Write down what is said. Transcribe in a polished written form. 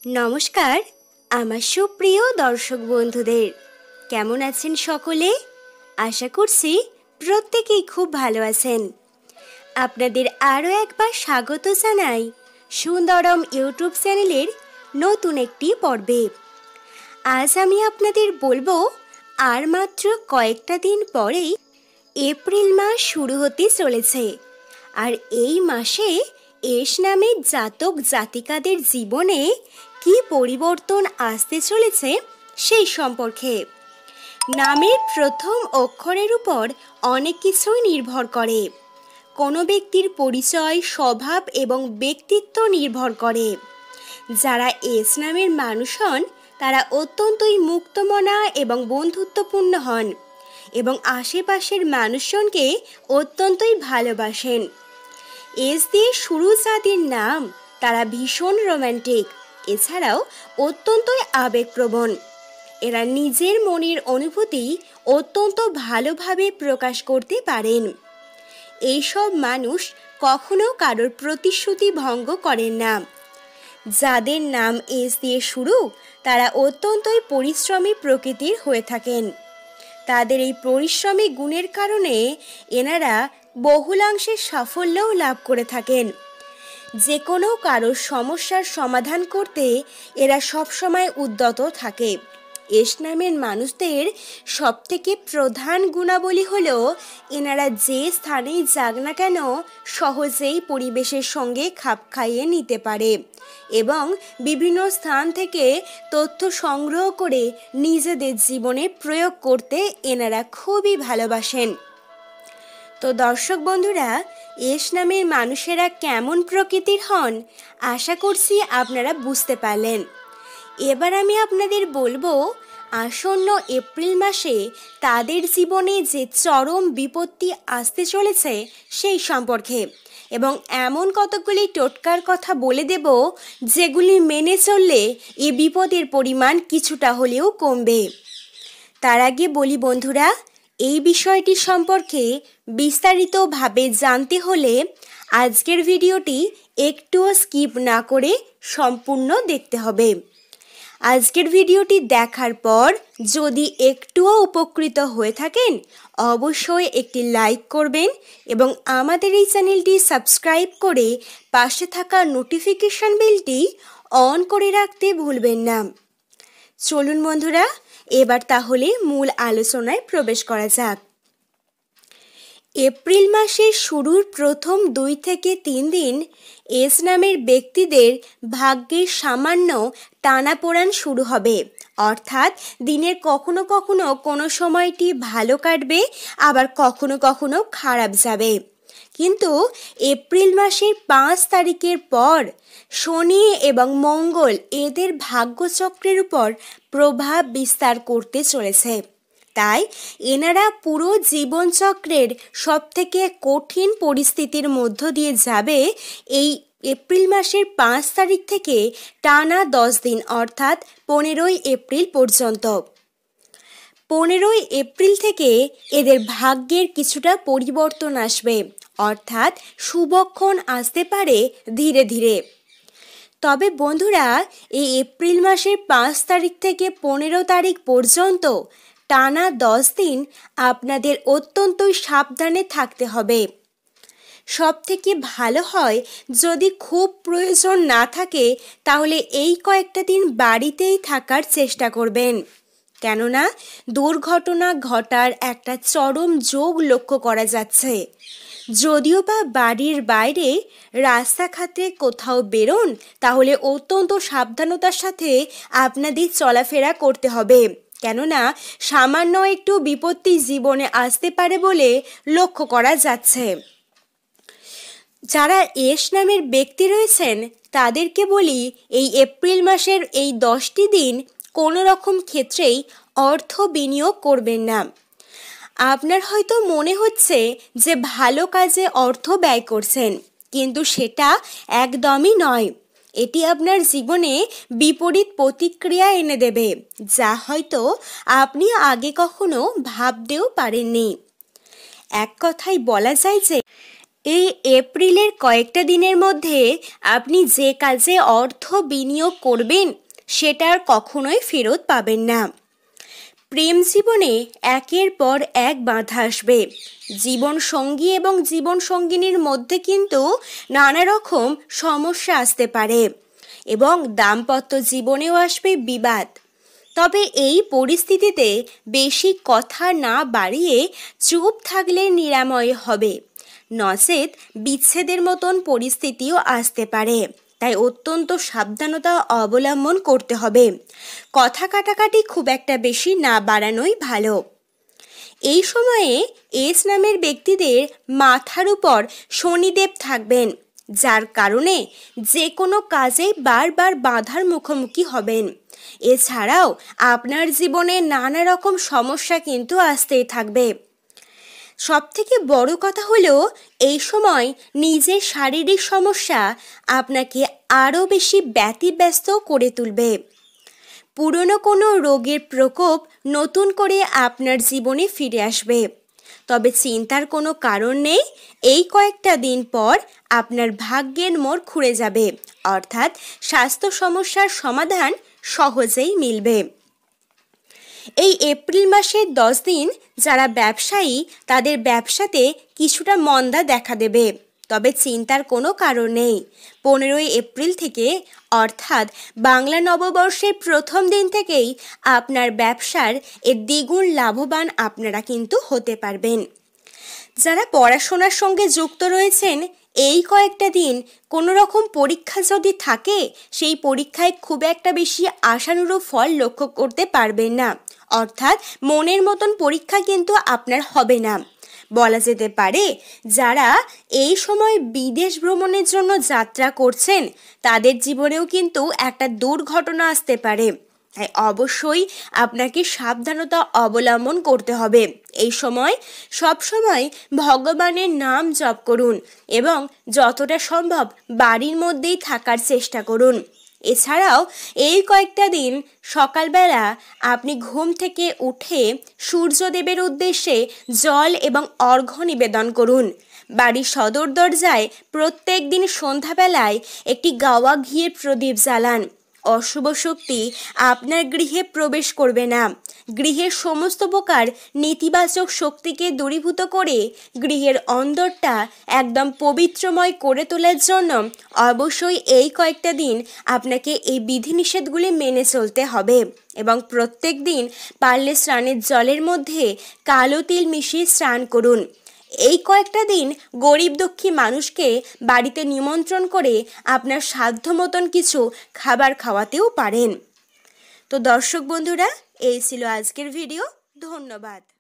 নমস্কার আমার সুপ্রিয় দর্শক বন্ধুদের, কেমন আছেন সকলে? আশা করছি প্রত্যেকেই খুব ভালো আছেন। আপনাদের আরও একবার স্বাগত জানাই সুন্দরম ইউটিউব চ্যানেলের নতুন একটি পর্বে। আজ আমি আপনাদের বলবো, আর মাত্র কয়েকটা দিন পরেই এপ্রিল মাস শুরু হতে চলেছে। আর এই মাসে এস নামের জাতক জাতিকাদের জীবনে কি পরিবর্তন আসতে চলেছে সেই সম্পর্কে। নামের প্রথম অক্ষরের উপর অনেক কিছুই নির্ভর করে। কোনো ব্যক্তির পরিচয়, স্বভাব এবং ব্যক্তিত্ব নির্ভর করে। যারা এস নামের মানুষ হন তারা অত্যন্তই মুক্তমনা এবং বন্ধুত্বপূর্ণ হন এবং আশেপাশের মানুষজনকে অত্যন্তই ভালোবাসেন। এস দিয়ে শুরু যাদের নাম তারা ভীষণ রোম্যান্টিক, এছাড়াও অত্যন্তই আবেগপ্রবণ। এরা নিজের মনের অনুভূতি অত্যন্ত ভালোভাবে প্রকাশ করতে পারেন। এইসব মানুষ কখনো কারোর প্রতিশ্রুতি ভঙ্গ করেন না। যাদের নাম এস দিয়ে শুরু তারা অত্যন্তই পরিশ্রমী প্রকৃতির হয়ে থাকেন। তাদের এই পরিশ্রমী গুণের কারণে এনারা বহুলাংশে সাফল্যও লাভ করে থাকেন। যে কোনো কারোর সমস্যার সমাধান করতে এরা সবসময় উদ্যত থাকে। এস নামের মানুষদের সবথেকে প্রধান গুণাবলী হলো এনারা যে স্থানেই যাক না কেন সহজেই পরিবেশের সঙ্গে খাপ খাইয়ে নিতে পারে এবং বিভিন্ন স্থান থেকে তথ্য সংগ্রহ করে নিজেদের জীবনে প্রয়োগ করতে এনারা খুবই ভালোবাসেন। তো দর্শক বন্ধুরা, এস নামের মানুষেরা কেমন প্রকৃতির হন আশা করছি আপনারা বুঝতে পারলেন। এবার আমি আপনাদের বলবো আসন্ন এপ্রিল মাসে তাদের জীবনে যে চরম বিপত্তি আসতে চলেছে সেই সম্পর্কে, এবং এমন কতগুলি টোটকার কথা বলে দেব যেগুলি মেনে চললে এই বিপদের পরিমাণ কিছুটা হলেও কমবে। তার আগে বলি বন্ধুরা, এই বিষয়টি সম্পর্কে বিস্তারিতভাবে জানতে হলে আজকের ভিডিওটি একটুও স্কিপ না করে সম্পূর্ণ দেখতে হবে। আজকের ভিডিওটি দেখার পর যদি একটুও উপকৃত হয়ে থাকেন অবশ্যই একটি লাইক করবেন এবং আমাদের এই চ্যানেলটি সাবস্ক্রাইব করে পাশে থাকা নোটিফিকেশন বেলটি অন করে রাখতে ভুলবেন না। চলুন বন্ধুরা, এবার তাহলে মূল আলোচনায় প্রবেশ করা যাক। এপ্রিল মাসের শুরুর প্রথম 2 থেকে 3 দিন এস নামের ব্যক্তিদের ভাগ্যের সামান্য টানাপোড়েন শুরু হবে। অর্থাৎ দিনের কখনো কখনো কোনো সময়টি ভালো কাটবে, আবার কখনো কখনো খারাপ যাবে। কিন্তু এপ্রিল মাসের 5 তারিখের পর শনি এবং মঙ্গল এদের ভাগ্যচক্রের উপর প্রভাব বিস্তার করতে চলেছে। তাই এনারা পুরো জীবনচক্রের সবথেকে কঠিন পরিস্থিতির মধ্য দিয়ে যাবে এই এপ্রিল মাসের 5 তারিখ থেকে টানা 10 দিন, অর্থাৎ 15ই এপ্রিল পর্যন্ত। 15ই এপ্রিল থেকে এদের ভাগ্যের কিছুটা পরিবর্তন আসবে, অর্থাৎ শুভক্ষণ আসতে পারে ধীরে ধীরে। তবে বন্ধুরা, এই এপ্রিল মাসের 5 তারিখ থেকে 15 তারিখ পর্যন্ত টানা 10 দিন আপনাদের অত্যন্তই সাবধানে থাকতে হবে। সবথেকে ভালো হয় যদি খুব প্রয়োজন না থাকে তাহলে এই কয়েকটা দিন বাড়িতেই থাকার চেষ্টা করবেন, কেননা দুর্ঘটনা ঘটার একটা চরম যোগ লক্ষ্য করা যাচ্ছে। যদিও বা বাড়ির বাইরে রাস্তাঘাটে কোথাও বেরোন তাহলে অত্যন্ত সাবধানতার সাথে আপনাদের চলাফেরা করতে হবে, কেননা সামান্য একটু বিপত্তি জীবনে আসতে পারে বলে লক্ষ্য করা যাচ্ছে। যারা এস নামের ব্যক্তি রয়েছেন তাদেরকে বলি, এই এপ্রিল মাসের এই 10টি দিন কোনো রকম ক্ষেত্রেই অর্থ বিনিয়োগ করবেন না। আপনার হয়তো মনে হচ্ছে যে ভালো কাজে অর্থ ব্যয় করছেন, কিন্তু সেটা একদমই নয়। এটি আপনার জীবনে বিপরীত প্রতিক্রিয়া এনে দেবে, যা হয়তো আপনি আগে কখনো ভাবতেও পারেননি। এক কথায় বলা যায় যে এই এপ্রিলের কয়েকটা দিনের মধ্যে আপনি যে কাজে অর্থ বিনিয়োগ করবেন সেটা আর কখনোই ফেরত পাবেন না। প্রেম জীবনে একের পর এক বাধা আসবে। জীবন সঙ্গী এবং জীবন সঙ্গিনীর মধ্যে কিন্তু নানা রকম সমস্যা আসতে পারে এবং দাম্পত্য জীবনেও আসবে বিবাদ। তবে এই পরিস্থিতিতে বেশি কথা না বাড়িয়ে চুপ থাকলে নিরাময় হবে, নচেত বিচ্ছেদের মতন পরিস্থিতিও আসতে পারে। তাই অত্যন্ত সাবধানতা অবলম্বন করতে হবে। কথা কাটাকাটি খুব একটা বেশি না বাড়ানোই ভালো। এই সময়ে এস নামের ব্যক্তিদের মাথার উপর শনিদেব থাকবেন, যার কারণে যে কোনো কাজে বারবার বাধার মুখোমুখি হবেন। এছাড়াও আপনার জীবনে নানা রকম সমস্যা কিন্তু আসতেই থাকবে। সবথেকে বড় কথা হলো এই সময় নিজের শারীরিক সমস্যা আপনাকে আরও বেশি ব্যতিব্যস্ত করে তুলবে। পুরনো কোনো রোগের প্রকোপ নতুন করে আপনার জীবনে ফিরে আসবে। তবে চিন্তার কোনো কারণ নেই, এই কয়েকটা দিন পর আপনার ভাগ্যের মোড় ঘুরে যাবে, অর্থাৎ স্বাস্থ্য সমস্যার সমাধান সহজেই মিলবে। এই এপ্রিল মাসের 10 দিন যারা ব্যবসায়ী তাদের ব্যবসাতে কিছুটা মন্দা দেখা দেবে, তবে চিন্তার কোনো কারণ নেই। 15ই এপ্রিল থেকে অর্থাৎ বাংলা নববর্ষের প্রথম দিন থেকেই আপনার ব্যবসার দ্বিগুণ লাভবান আপনারা কিন্তু হতে পারবেন। যারা পড়াশোনার সঙ্গে যুক্ত রয়েছেন এই কয়েকটা দিন কোনো রকম পরীক্ষা যদি থাকে সেই পরীক্ষায় খুব একটা বেশি আশানুরূপ ফল লক্ষ্য করতে পারবেন না, অর্থাৎ মনের মতন পরীক্ষা কিন্তু আপনার হবে না। বলা যেতে পারে যারা এই সময় বিদেশ ভ্রমণের জন্য যাত্রা করছেন তাদের জীবনেও কিন্তু একটা দুর্ঘটনা আসতে পারে। তাই অবশ্যই আপনাকে সাবধানতা অবলম্বন করতে হবে। এই সময় সবসময় ভগবানের নাম জপ করুন এবং যতটা সম্ভব বাড়ির মধ্যেই থাকার চেষ্টা করুন। এছাড়াও এই কয়েকটা দিন সকালবেলা আপনি ঘুম থেকে উঠে সূর্যদেবের উদ্দেশ্যে জল এবং অর্ঘ্য নিবেদন করুন। বাড়ির সদর দরজায় প্রত্যেক দিন সন্ধ্যাবেলায় একটি গাওয়া ঘিয়ের প্রদীপ জ্বালান। অশুভ শক্তি আপনার গৃহে প্রবেশ করবে না। গৃহের সমস্ত প্রকার নেতিবাচক শক্তিকে দূরীভূত করে গৃহের অন্দরটা একদম পবিত্রময় করে তোলার জন্য অবশ্যই এই কয়েকটা দিন আপনাকে এই বিধিনিষেধগুলি মেনে চলতে হবে এবং প্রত্যেক দিন পারলে স্নানের জলের মধ্যে কালো তিল মিশিয়ে স্নান করুন। এই কয়েকটা দিন গরিব দুঃখী মানুষকে বাড়িতে নিমন্ত্রণ করে আপনার সাধ্য মতন কিছু খাবার খাওয়াতেও পারেন। তো দর্শক বন্ধুরা, এই ছিল আজকের ভিডিও। ধন্যবাদ।